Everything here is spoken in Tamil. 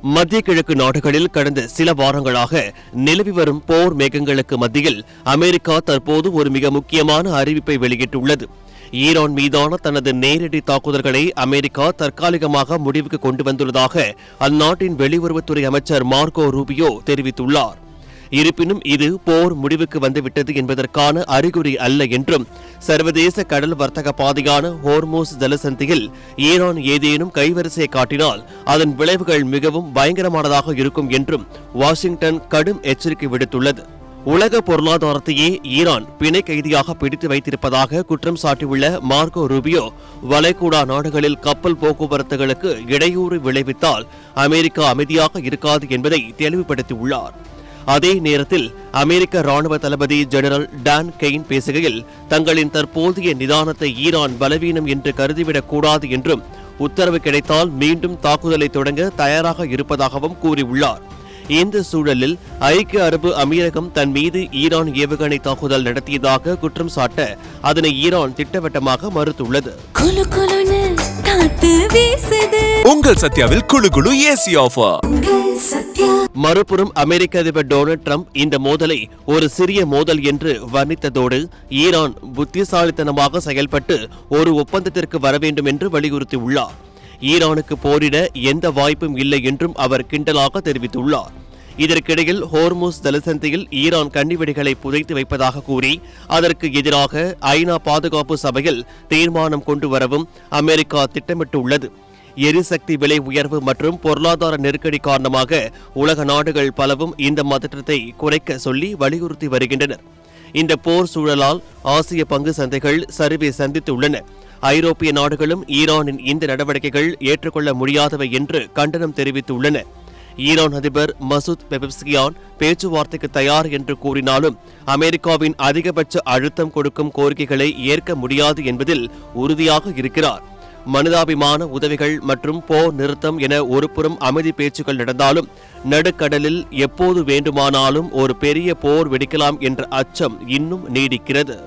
மத்திய கிழக்கு நாடுகளில் கடந்த சில வாரங்களாக நிலவி வரும் போர் மேகங்களுக்கு மத்தியில் அமெரிக்கா தற்போது ஒரு மிக முக்கியமான அறிவிப்பை வெளியிட்டுள்ளது. ஈரான் மீதான தனது நேரடி தாக்குதல்களை அமெரிக்கா தற்காலிகமாக முடிவுக்கு கொண்டு வந்துள்ளதாக அந்நாட்டின் வெளியுறவுத்துறை அமைச்சர் மார்கோ ரூபியோ தெரிவித்துள்ளார். இருப்பினும் இது போர் முடிவுக்கு வந்துவிட்டது என்பதற்கான அறிகுறி அல்ல என்றும், சர்வதேச கடல் வர்த்தக பாதையான ஹோர்மோஸ் ஜலசந்தியில் ஈரான் ஏதேனும் கைவரிசையை காட்டினால் அதன் விளைவுகள் மிகவும் பயங்கரமானதாக இருக்கும் என்றும் வாஷிங்டன் கடும் எச்சரிக்கை விடுத்துள்ளது. உலக பொருளாதாரத்தையே ஈரான் பிணை கைதியாக பிடித்து வைத்திருப்பதாக குற்றம் சாட்டியுள்ள மார்கோ ரூபியோ, வளைகுடா நாடுகளில் கப்பல் போக்குவரத்துகளுக்கு இடையூறு விளைவித்தால் அமெரிக்கா அமைதியாக இருக்காது என்பதை தெளிவுபடுத்தியுள்ளார். அதே நேரத்தில் அமெரிக்க ராணுவ தளபதி ஜெனரல் டான் கெயின் பேசுகையில், தங்களின் தற்போதைய நிதானத்தை ஈரான் பலவீனம் என்று கருதிவிடக் கூடாது என்றும், உத்தரவு கிடைத்தால் மீண்டும் தாக்குதலை தொடங்க தயாராக இருப்பதாகவும் கூறியுள்ளார். இந்த சூழலில் ஐக்கிய அரபு அமீரகம் தன் மீது ஈரான் ஏவுகணை தாக்குதல் நடத்தியதாக குற்றம் சாட்ட அதனை ஈரான் திட்டவட்டமாக மறுத்துள்ளது. உங்கள் சத்யாவில் குளு குளு ஏசி ஆஃபர். மறுபுறம் அமெரிக்க அதிபர் டொனால்ட் ட்ரம்ப் இந்த மோதலை ஒரு சிறிய மோதல் என்று வர்ணித்ததோடு, ஈரான் புத்திசாலித்தனமாக செயல்பட்டு ஒரு ஒப்பந்தத்திற்கு வர வேண்டும் என்று வலியுறுத்தியுள்ளார். ஈரானுக்கு போரிட எந்த வாய்ப்பும் இல்லை என்றும் அவர் கிண்டலாக தெரிவித்துள்ளார். இதற்கிடையில் ஹோர்முஸ் ஜலசந்தியில் ஈரான் கன்னிவெடிகளை புதைத்து வைப்பதாக கூறி அதற்கு எதிராக ஐநா பாதுகாப்பு சபையில் தீர்மானம் கொண்டு வரவும் அமெரிக்கா திட்டமிட்டுள்ளது. எரிசக்தி விலை உயர்வு மற்றும் பொருளாதார நெருக்கடி காரணமாக உலக நாடுகள் பலவும் இந்த மாற்றத்தை குறைக்க சொல்லி வலியுறுத்தி வருகின்றனர். இந்த போர் சூழலால் ஆசிய பங்கு சந்தைகள் சரிவை சந்தித்துள்ளன. ஐரோப்பிய நாடுகளும் ஈரானின் இந்த நடவடிக்கைகள் ஏற்றுக்கொள்ள முடியாதவை என்று கண்டனம் தெரிவித்துள்ளன. ஈரான் அதிபர் மசூத் பெபஸ்கியான் பேச்சுவார்த்தைக்கு தயார் என்று கூறினாலும், அமெரிக்காவின் அதிகபட்ச அழுத்தம் கொடுக்கும் கோரிக்கைகளை ஏற்க முடியாது என்பதில் உறுதியாக இருக்கிறார். மனிதாபிமான உதவிகள் மற்றும் போர் நிறுத்தம் என ஒருபுறம் அமைதி பேச்சுக்கள் நடந்தாலும், நடுக்கடலில் எப்போது வேண்டுமானாலும் ஒரு பெரிய போர் வெடிக்கலாம் என்ற அச்சம் இன்னும் நீடிக்கிறது.